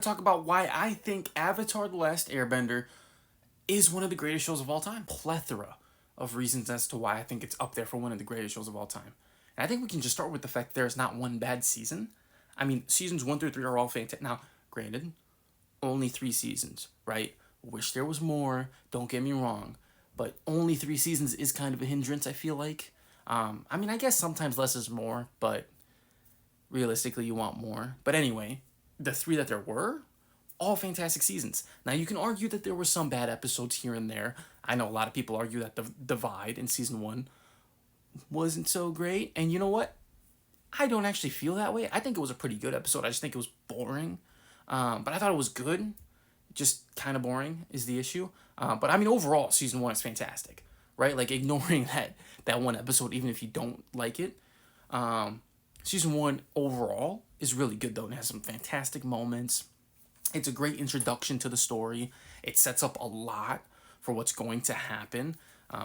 Talk about why I think Avatar: The Last Airbender is one of the greatest shows of all time. Plethora of reasons as to why I think it's up there for one of the greatest shows of all time. And I think we can just start with the fact there's not one bad season. I mean, seasons 1 through 3 are all fantastic. Now, granted, only 3 seasons, right? Wish there was more, don't get me wrong. But only 3 seasons is kind of a hindrance, I feel like. I mean, I guess sometimes less is more, but realistically, you want more. But anyway, the 3 that there were, all fantastic seasons. Now, you can argue that there were some bad episodes here and there. I know a lot of people argue that the divide in season 1 wasn't so great. And you know what? I don't actually feel that way. I think it was a pretty good episode. I just think it was boring. But I thought it was good. Just kind of boring is the issue. But I mean, overall, season 1 is fantastic, right? Like, ignoring that one episode, even if you don't like it. Season 1 overall is really good, though, and has some fantastic moments. It's a great introduction to the story. It sets up a lot for what's going to happen,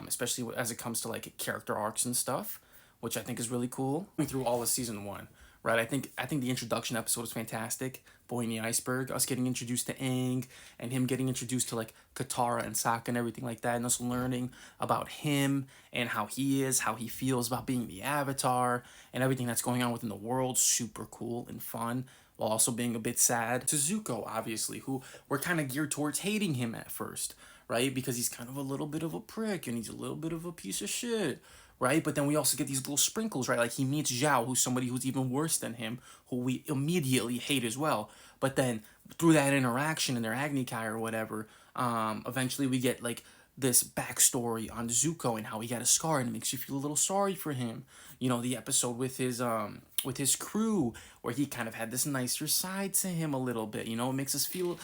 especially as it comes to like character arcs and stuff, which I think is really cool. Going through all of season 1, right? I think the introduction episode is fantastic. Boy in the Iceberg, us getting introduced to Aang, and him getting introduced to like Katara and Sokka and everything like that, and us learning about him and how he is, how he feels about being the Avatar, and everything that's going on within the world. Super cool and fun, while also being a bit sad. To Zuko, obviously, who we're kind of geared towards hating him at first, right? Because he's kind of a little bit of a prick and he's a little bit of a piece of shit, right? But then we also get these little sprinkles, right? Like he meets Zhao, who's somebody who's even worse than him, who we immediately hate as well. But then through that interaction in their Agni Kai or whatever, eventually we get like this backstory on Zuko and how he got a scar, and it makes you feel a little sorry for him. You know, the episode with his crew, where he kind of had this nicer side to him a little bit. You know, it makes us feel,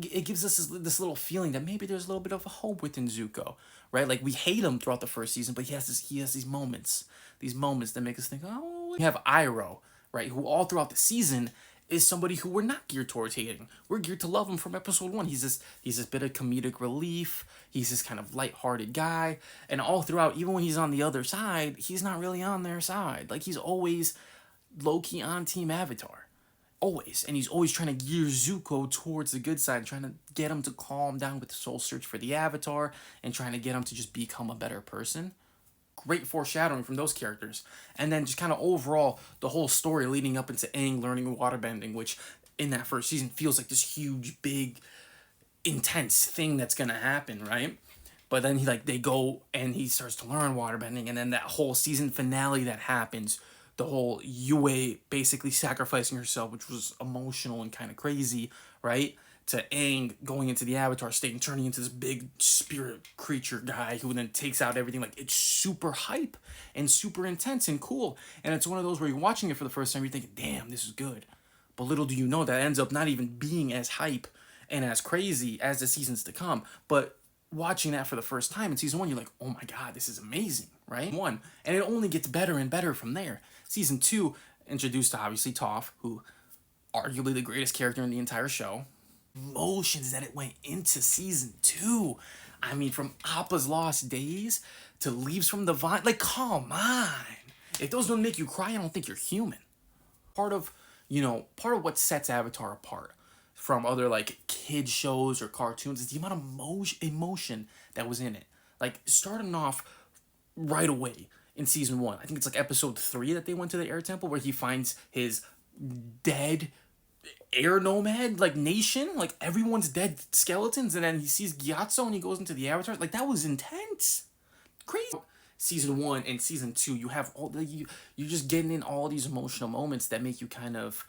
it gives us this little feeling that maybe there's a little bit of a hope within Zuko, right? Like we hate him throughout the first season, but he has these moments that make us think, oh, we have Iroh, right, who all throughout the season is somebody who we're not geared towards hating. We're geared to love him from episode 1. He's this bit of comedic relief. He's this kind of lighthearted guy, and all throughout, even when he's on the other side, he's not really on their side. Like he's always low key on Team Avatar, always, and he's always trying to gear Zuko towards the good side, trying to get him to calm down with the soul search for the Avatar, and trying to get him to just become a better person. Great foreshadowing from those characters. And then just kind of overall, the whole story leading up into Aang learning waterbending, which in that first season feels like this huge, big, intense thing that's gonna happen, right? But then they go and he starts to learn waterbending, and then that whole season finale that happens, the whole Yue basically sacrificing herself, which was emotional and kind of crazy, right? To Aang going into the Avatar state and turning into this big spirit creature guy who then takes out everything. Like, it's super hype and super intense and cool. And it's one of those where you're watching it for the first time, you're thinking, damn, this is good. But little do you know that ends up not even being as hype and as crazy as the seasons to come. But watching that for the first time in season 1, you're like, oh my god, this is amazing, right? And it only gets better and better from there. Season 2 introduced obviously Toph, who arguably the greatest character in the entire show. Emotions that it went into season 2. I mean, from Appa's Lost Days to Leaves from the Vine. Like, come on. If those don't make you cry, I don't think you're human. Part of, part of what sets Avatar apart from other like kid shows or cartoons is the amount of emotion that was in it. Like, starting off right away in season 1. I think it's like episode 3 that they went to the air temple where he finds his dead air nomad like nation, like everyone's dead skeletons, and then he sees Gyatso and he goes into the Avatar. Like, that was intense, crazy. Season 1 and season 2, you have all the you're just getting in all these emotional moments that make you kind of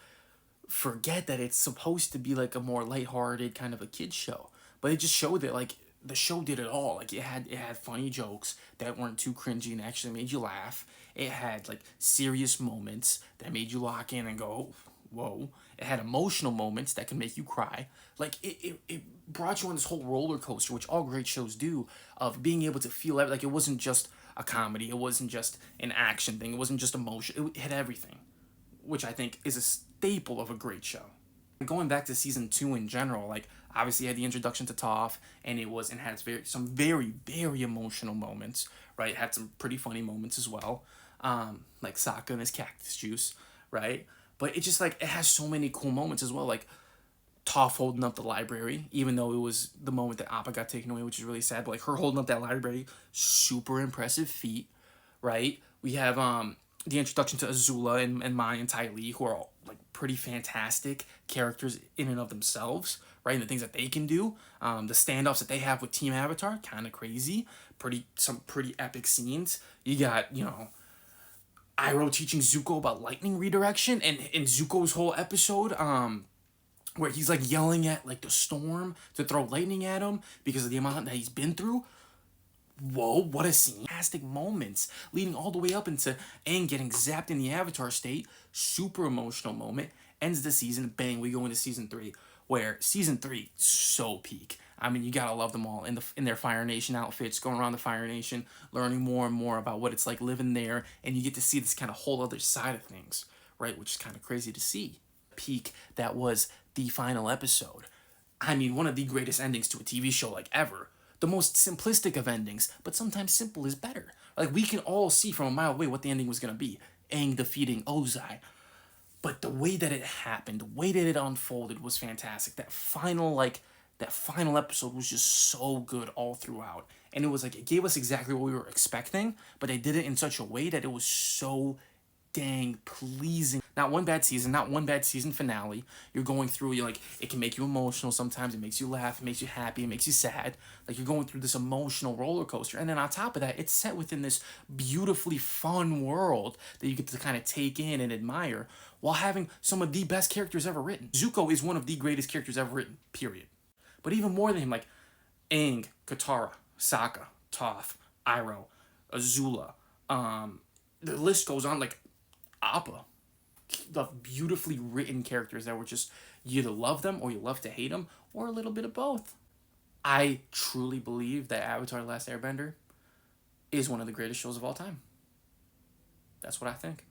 forget that it's supposed to be like a more lighthearted kind of a kid show. But it just showed that like the show did it all. Like, it had funny jokes that weren't too cringy and actually made you laugh. It had like serious moments that made you lock in and go, whoa. It had emotional moments that can make you cry. Like, it brought you on this whole roller coaster, which all great shows do, of being able to feel it. Like, it wasn't just a comedy. It wasn't just an action thing. It wasn't just emotion. It had everything, which I think is a staple of a great show. Going back to season 2 in general, like, obviously had the introduction to Toph, and it had some very, very emotional moments, right? It had some pretty funny moments as well, like Sokka and his cactus juice, right? But it just, like, it has so many cool moments as well. Like, Toph holding up the library, even though it was the moment that Appa got taken away, which is really sad. But like her holding up that library, super impressive feat, right? We have the introduction to Azula and Mai and Ty Lee, who are all, like pretty fantastic characters in and of themselves, right? And the things that they can do, the standoffs that they have with Team Avatar, kind of crazy. Some pretty epic scenes. You got Iroh teaching Zuko about lightning redirection, and in Zuko's whole episode, where he's like yelling at like the storm to throw lightning at him because of the amount that he's been through. Whoa, what a scene. Fantastic moments leading all the way up into Aang getting zapped in the Avatar state. Super emotional moment. Ends the season, bang, we go into season 3, where season 3 so peak. I mean, you gotta love them all in their Fire Nation outfits, going around the Fire Nation, learning more and more about what it's like living there, and you get to see this kind of whole other side of things, right? Which is kind of crazy to see. Peak that was the final episode. I mean, one of the greatest endings to a TV show like ever. The most simplistic of endings, but sometimes simple is better. Like we can all see from a mile away what the ending was gonna be. Aang defeating Ozai. But the way that it happened, the way that it unfolded was fantastic. That final episode was just so good all throughout. And it was like it gave us exactly what we were expecting, but they did it in such a way that it was so dang pleasing. Not one bad season, not one bad season finale. You're going through, you're like, it can make you emotional sometimes, it makes you laugh, it makes you happy, it makes you sad. Like you're going through this emotional roller coaster. And then on top of that, it's set within this beautifully fun world that you get to kind of take in and admire while having some of the best characters ever written. Zuko is one of the greatest characters ever written, period. But even more than him, like Aang, Katara, Sokka, Toph, Iroh, Azula, the list goes on, like Appa, the beautifully written characters that were just, you either love them or you love to hate them, or a little bit of both. I truly believe that Avatar: The Last Airbender is one of the greatest shows of all time. That's what I think.